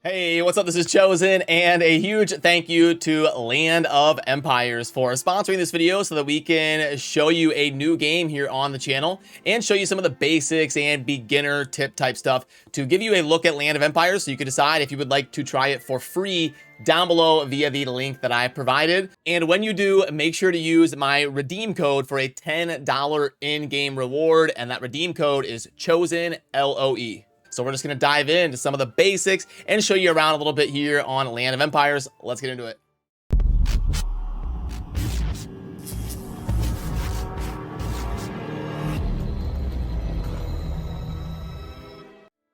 Hey, what's up? This is Chosen, and a huge thank you to Land of Empires for sponsoring this video so that we can show you a new game here on the channel and show you some of the basics and beginner tip type stuff to give you a look at Land of Empires so you can decide if you would like to try it for free down below via the link that I provided. And when you do, make sure to use my redeem code for a $10 in-game reward, and that redeem code is CHOSENLOE. So we're just going to dive into some of the basics and show you around a little bit here on Land of Empires. Let's get into it.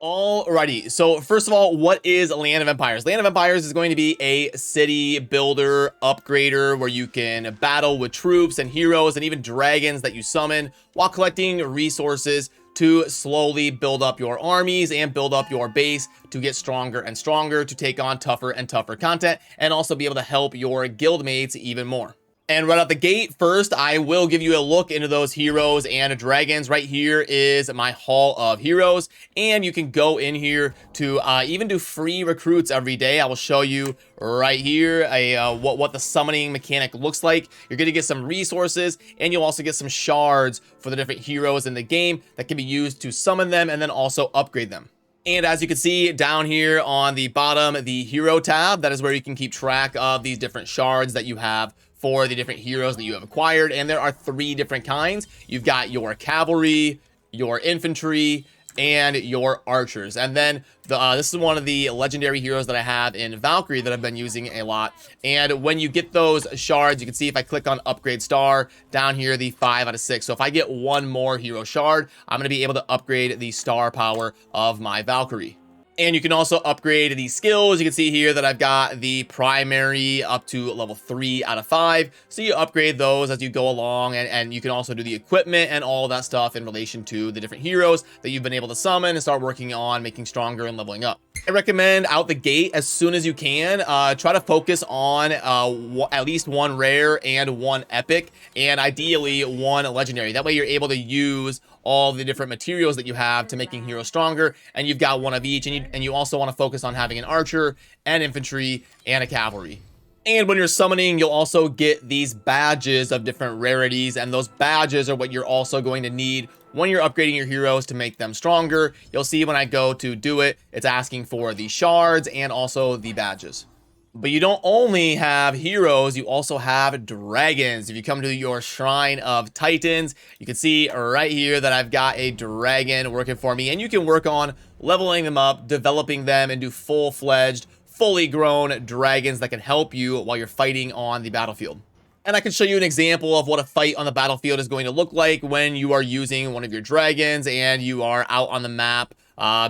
Alrighty, so first of all, what is Land of Empires? Land of Empires is going to be a city builder, upgrader, where you can battle with troops and heroes and even dragons that you summon while collecting resources to slowly build up your armies and build up your base to get stronger and stronger, to take on tougher and tougher content, and also be able to help your guildmates even more. And right out the gate, first, I will give you a look into those heroes and dragons. Right here is my Hall of Heroes, and you can go in here to even do free recruits every day. I will show you right here what the summoning mechanic looks like. You're going to get some resources, and you'll also get some shards for the different heroes in the game that can be used to summon them and then also upgrade them. And as you can see down here on the bottom, the hero tab, that is where you can keep track of these different shards that you have for the different heroes that you have acquired. And there are 3 different kinds. You've got your cavalry, your infantry, and your archers. And then this is one of the legendary heroes that I have in Valkyrie that I've been using a lot. And when you get those shards, you can see if I click on upgrade star down here, the 5 out of 6. So if I get one more hero shard, I'm going to be able to upgrade the star power of my Valkyrie. And you can also upgrade these skills. You can see here that I've got the primary up to level 3 out of 5. So you upgrade those as you go along, and you can also do the equipment and all that stuff in relation to the different heroes that you've been able to summon and start working on making stronger and leveling up. I recommend out the gate, as soon as you can, try to focus on at least 1 rare and 1 epic, and ideally 1 legendary. That way you're able to use all the different materials that you have to making heroes stronger, and you've got 1 of each, and you also want to focus on having an archer, an infantry, and a cavalry. And when you're summoning, you'll also get these badges of different rarities, and those badges are what you're also going to need when you're upgrading your heroes to make them stronger. You'll see when I go to do it, it's asking for the shards and also the badges. But you don't only have heroes, you also have dragons. If you come to your Shrine of Titans, you can see right here that I've got a dragon working for me, and you can work on leveling them up, developing them into full-fledged, fully grown dragons that can help you while you're fighting on the battlefield. And I can show you an example of what a fight on the battlefield is going to look like when you are using one of your dragons and you are out on the map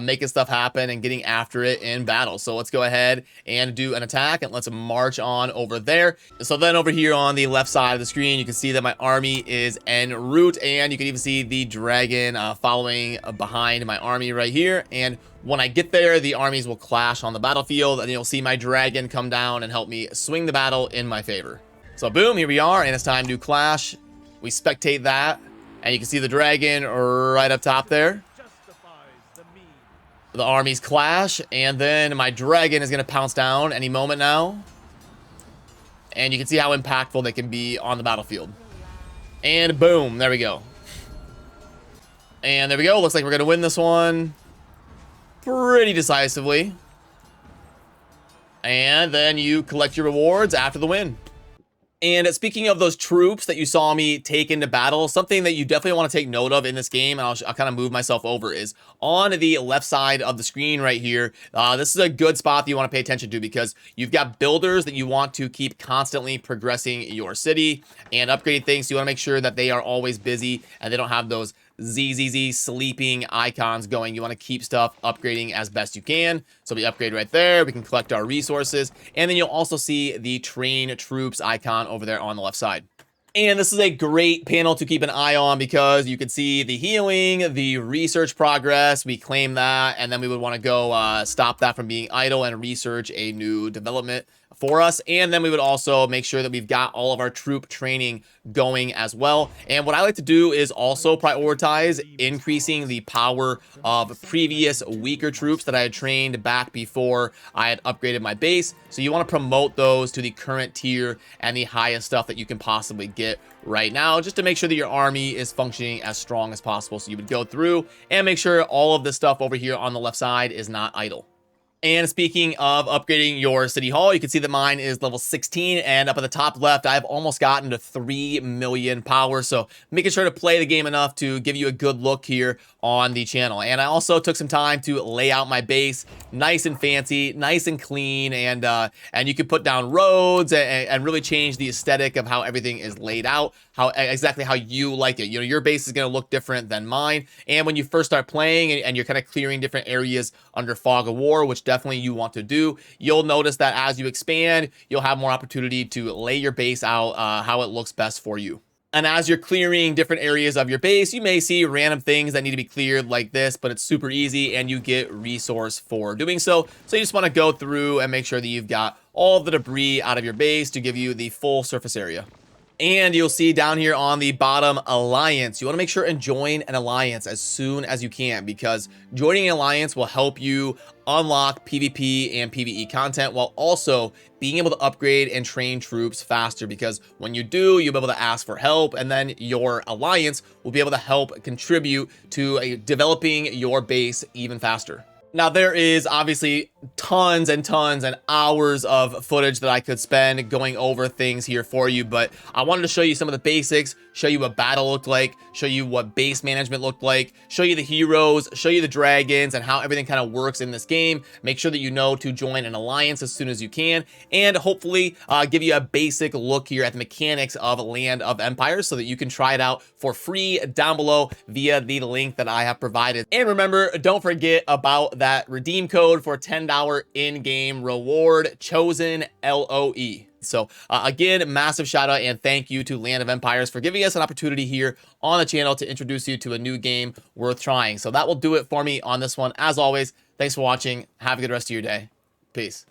making stuff happen and getting after it in battle. So let's go ahead and do an attack, and let's march on over there. So then over here on the left side of the screen, you can see that my army is en route, and you can even see the dragon following behind my army right here. And when I get there, the armies will clash on the battlefield, and you'll see my dragon come down and help me swing the battle in my favor. So boom, here we are, and it's time to clash. We spectate that, and you can see the dragon right up top there. The armies clash, and then my dragon is going to pounce down any moment now. And you can see how impactful they can be on the battlefield. And boom, there we go. And there we go. Looks like we're going to win this one pretty decisively. And then you collect your rewards after the win. And speaking of those troops that you saw me take into battle, something that you definitely want to take note of in this game, and I'll kind of move myself over, is on the left side of the screen right here. This is a good spot that you want to pay attention to, because you've got builders that you want to keep constantly progressing your city and upgrading things. So you want to make sure that they are always busy and they don't have those ZZZ sleeping icons going. You want to keep stuff upgrading as best you can. So we upgrade right there. We can collect our resources, and then you'll also see the train troops icon over there on the left side. And this is a great panel to keep an eye on because you can see the healing, the research progress. We claim that, and then we would want to go stop that from being idle and research a new development for us. And then we would also make sure that we've got all of our troop training going as well. And what I like to do is also prioritize increasing the power of previous weaker troops that I had trained back before I had upgraded my base. So you want to promote those to the current tier and the highest stuff that you can possibly get right now, just to make sure that your army is functioning as strong as possible. So you would go through and make sure all of this stuff over here on the left side is not idle. And speaking of upgrading your city hall, you can see that mine is level 16, and up at the top left, I've almost gotten to 3 million power. So making sure to play the game enough to give you a good look here on the channel. And I also took some time to lay out my base nice and fancy, nice and clean, and you can put down roads and really change the aesthetic of how everything is laid out, exactly how you like it. You know, your base is going to look different than mine. And when you first start playing and you're kind of clearing different areas under Fog of War, which definitely you want to do, you'll notice that as you expand, you'll have more opportunity to lay your base out how it looks best for you. And as you're clearing different areas of your base, you may see random things that need to be cleared like this, but it's super easy and you get resource for doing so. So you just want to go through and make sure that you've got all of the debris out of your base to give you the full surface area. And you'll see down here on the bottom, alliance. You want to make sure and join an alliance as soon as you can, because joining an alliance will help you unlock PvP and PvE content while also being able to upgrade and train troops faster, because when you do, you'll be able to ask for help, and then your alliance will be able to help contribute to developing your base even faster. Now, there is obviously tons and tons and hours of footage that I could spend going over things here for you, but I wanted to show you some of the basics, show you what battle looked like, show you what base management looked like, show you the heroes, show you the dragons, and how everything kind of works in this game. Make sure that you know to join an alliance as soon as you can, and hopefully give you a basic look here at the mechanics of Land of Empires so that you can try it out for free down below via the link that I have provided. And remember, don't forget about that redeem code for $10 in-game reward, CHOSENLOE. So again, massive shout out and thank you to Land of Empires for giving us an opportunity here on the channel to introduce you to a new game worth trying. So that will do it for me on this one. As always, thanks for watching. Have a good rest of your day. Peace.